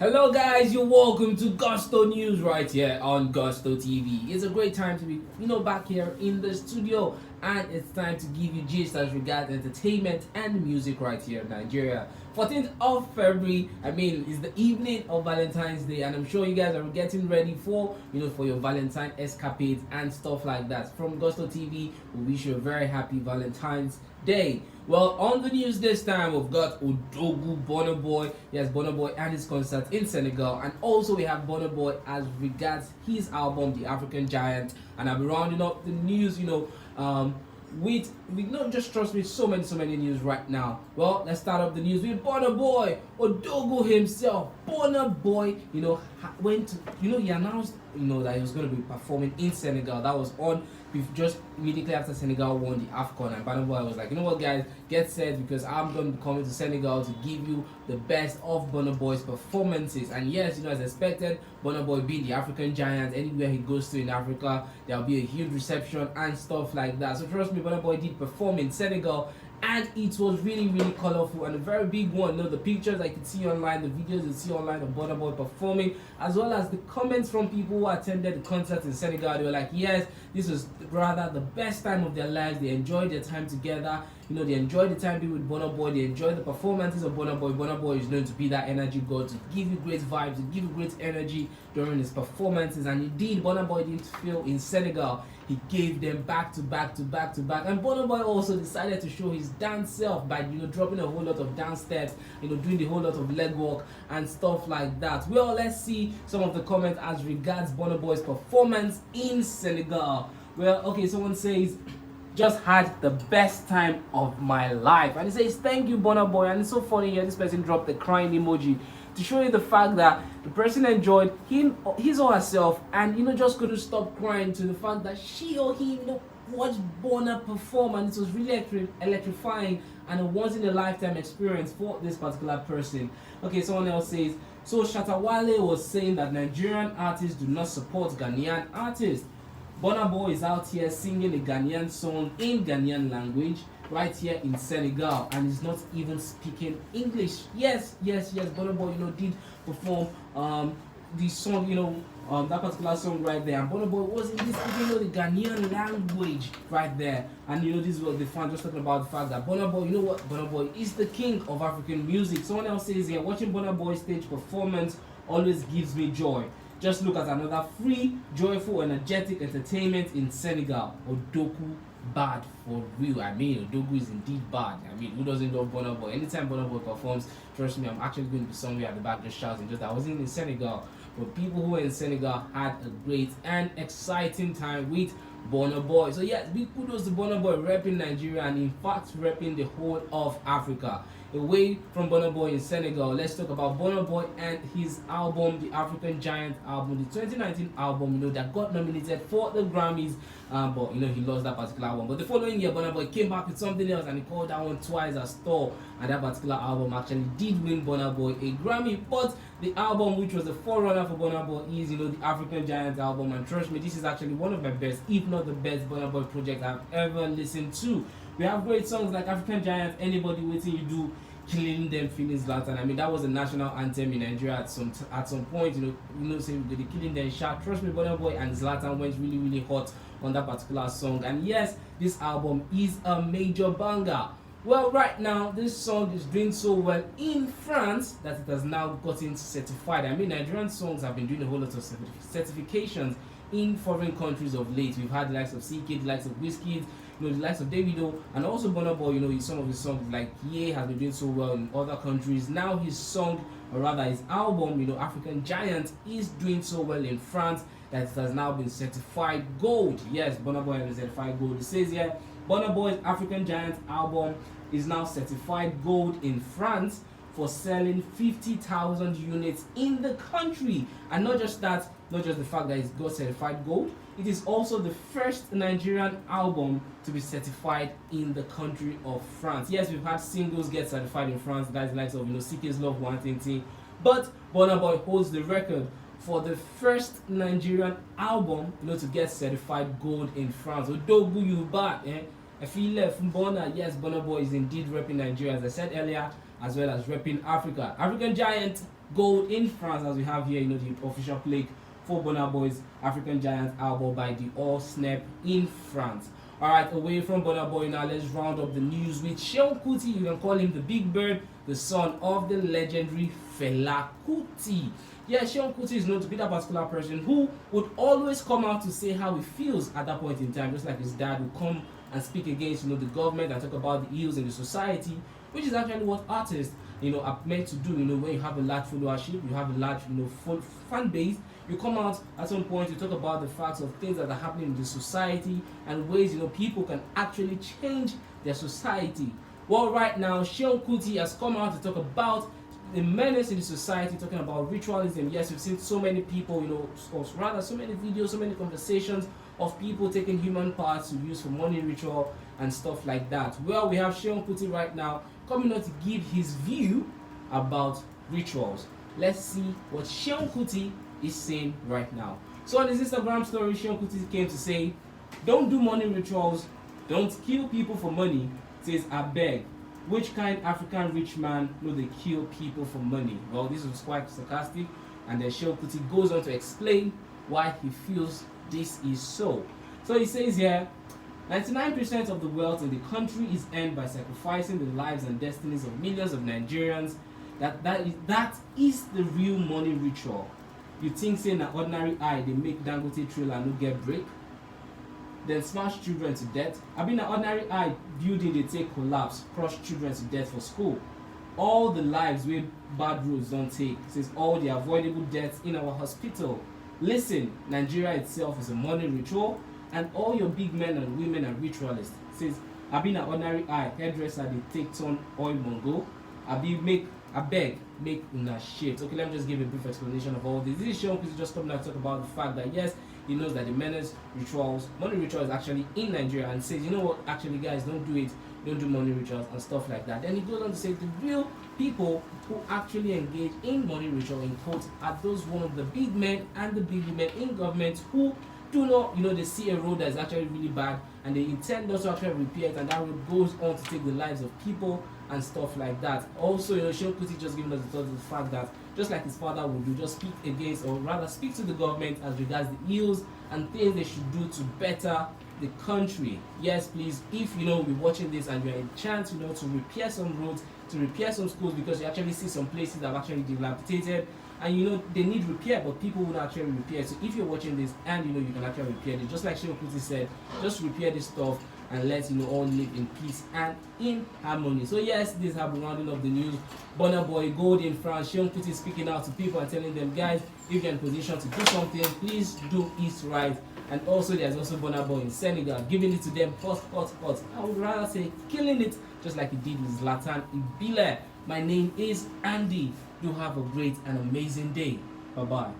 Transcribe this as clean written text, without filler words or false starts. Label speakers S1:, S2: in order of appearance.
S1: Hello guys, you're welcome to Gusto News right here on Gusto TV. It's a great time to be, back here in the studio, and it's time to give you gist as regards entertainment and music right here in Nigeria. 14th of February, it's the evening of Valentine's Day, and I'm sure you guys are getting ready for, for your Valentine escapades and stuff like that. From Gusto TV, we wish you a very happy Valentine's Day. Well, on the news this time, we've got Odogwu, Burna Boy. Yes, Burna Boy and his concert in Senegal. And also we have Burna Boy as regards his album, The African Giant. And I'll be rounding up the news, with not just trust me, so many news right now. Well, let's start up the news with Burna Boy, Odogwu himself. Burna Boy, went to, he announced, that he was going to be performing in Senegal. That was on just immediately after Senegal won the AFCON, and Burna Boy was like, you know what, guys, get set because I'm going to be coming to Senegal to give you the best of Burna Boy's performances. And yes, as expected, Burna Boy being the African giant, anywhere he goes to in Africa, there'll be a huge reception and stuff like that. So trust me, Burna Boy did perform in Senegal, and it was really colorful and a very big one. The pictures I could see online, the videos you see online of Burna Boy performing, as well as the comments from people who attended the concert in Senegal. They were like, yes, this was rather the best time of their lives. They enjoyed their time together. They enjoyed the time being with Burna Boy. They enjoyed the performances of Burna Boy. Burna Boy is known to be that energy god, to give you great vibes, to give you great energy during his performances. And indeed, Burna Boy didn't fail in Senegal. He gave them back to back. And Burna Boy also decided to show his dance self by dropping a whole lot of dance steps, doing the whole lot of leg work and stuff like that. Well, let's see some of the comments as regards Burna Boy's performance in Senegal. Well, okay, someone says, just had the best time of my life, and he says, thank you, Burna Boy. And it's so funny here, this person dropped the crying emoji to show you the fact that the person enjoyed his or herself, and just couldn't stop crying to the fact that she or he watched Burna perform, and it was really electrifying and a once in a lifetime experience for this particular person. Okay, someone else says, so Shatawale was saying that Nigerian artists do not support Ghanaian artists. Burna Boy is out here singing a Ghanaian song in Ghanaian language right here in Senegal, and is not even speaking English. Yes, Burna Boy, did perform the song, that particular song right there. And Burna Boy wasn't speaking the Ghanaian language right there. And this is what the fans just talking about, the fact that Burna Boy, Burna Boy is the king of African music. Someone else says here, watching Burna Boy's stage performance always gives me joy. Just look at another free, joyful, energetic entertainment in Senegal. Odogwu bad for real. Odogwu is indeed bad. Who doesn't love Burna Boy? Anytime Burna Boy performs, trust me, I'm actually going to be somewhere at the back just shouting. Just I wasn't in Senegal, but people who were in Senegal had a great and exciting time with Burna Boy. So yes, big kudos to Burna Boy repping Nigeria, and in fact repping the whole of Africa. Away from Burna Boy in Senegal, let's talk about Burna Boy and his album, the African Giant album, the 2019 album, that got nominated for the Grammys, but he lost that particular album. But the following year, Burna Boy came back with something else, and he called that one Twice as Tall, and that particular album actually did win Burna Boy a Grammy. But the album which was the forerunner for Burna Boy is, the African Giant album, and trust me, this is actually one of my best, if not the best, Burna Boy project I've ever listened to. We have great songs like African Giant, Anybody Waiting You Do, Killing Them, Feeling Zlatan. That was a national anthem in Nigeria at some point. Saying the Killing Them shot. Trust me, Burna Boy and Zlatan went really hot on that particular song. And yes, this album is a major banger. Well, right now, this song is doing so well in France that it has now gotten certified. Nigerian songs have been doing a whole lot of certifications in foreign countries of late. We've had the likes of CK, the likes of Wizkid, the likes of Davido, and also Burna Boy. Some of his songs like Ye has been doing so well in other countries. Now his song, or rather his album, African Giant, is doing so well in France that it has now been certified gold. Yes, Burna Boy has been certified gold. It says here, Burna Boy's African Giant album is now certified gold in France for selling 50,000 units in the country. And not just that, not just the fact that it's got certified gold, it is also the first Nigerian album to be certified in the country of France. Yes, we've had singles get certified in France, guys like of CK's Love 120, but Burna Boy holds the record for the first Nigerian album to get certified gold in France. Odogwu, you bad, I feel left from Burna. Yes, Burna Boy is indeed repping Nigeria, as I said earlier, as well as repping Africa. African Giant Gold in France, as we have here, the official plaque for Burna Boy's African Giant album by the All Snap in France. Alright, away from Burna Boy now, let's round up the news with Seun Kuti. You can call him the Big Bird, the son of the legendary Fela Kuti. Yeah, Seun Kuti is known to be that particular person who would always come out to say how he feels at that point in time, just like his dad would come and speak against the government and talk about the ills in the society, which is actually what artists are meant to do. When you have a large followership, you have a large full fan base, you come out at some point to talk about the facts of things that are happening in the society and ways people can actually change their society. Well, right now Seun Kuti has come out to talk about the menace in the society, talking about ritualism. Yes, we've seen so many people, or rather so many videos, so many conversations of people taking human parts to use for money ritual and stuff like that. Well, we have Seun Kuti right now coming out to give his view about rituals. Let's see what Seun Kuti is saying right now. So on his Instagram story, Seun Kuti came to say, "Don't do money rituals, don't kill people for money." Says, "I beg, which kind African rich man know they kill people for money?" Well, this was quite sarcastic, and then Seun Kuti goes on to explain why he feels this is so. So he says here, 99% of the wealth in the country is earned by sacrificing the lives and destinies of millions of Nigerians. That is the real money ritual. You think saying an ordinary eye they make Dangote trailer and no get break? Then smash children to death. I mean, an ordinary eye building they take collapse, crush children to death for school. All the lives where bad roads don't take, says all the avoidable deaths in our hospital. Listen, Nigeria itself is a money ritual, and all your big men and women are ritualists. Says I been an ordinary eye hairdresser they take turn oil mongo. I beg make una shit. Okay, let me just give a brief explanation of all this. This is Seun Kuti just coming out to talk about the fact that yes, he knows that the menace rituals, money ritual is actually in Nigeria, and says, you know what, actually guys, don't do it, don't do money rituals and stuff like that. Then he goes on to say the real people who actually engage in money ritual in quotes are those one of the big men and the big women in government who do not, they see a road that is actually really bad and they intend not to actually repair it, and that road goes on to take the lives of people and stuff like that. Also, Seun Kuti just giving us the thought of the fact that just like his father would do, just speak against, or rather speak to the government as regards the ills and things they should do to better the country. Yes, please, if we're watching this and you're a chance to repair some roads, to repair some schools, because you actually see some places that are actually dilapidated and they need repair, but people would actually repair. So if you're watching this and you can actually repair it, just like Seun Kuti said, just repair this stuff and let's all live in peace and in harmony. So yes, this has been rounding up the news. Burna Boy, Gold in France, Seun Kuti speaking out to people and telling them, guys, if you're in position to do something, please do it right. And also there's also Burna Boy in Senegal, giving it to them hot. I would rather say killing it, just like he did with Zlatan Ibile. My name is Andy. Do have a great and amazing day. Bye-bye.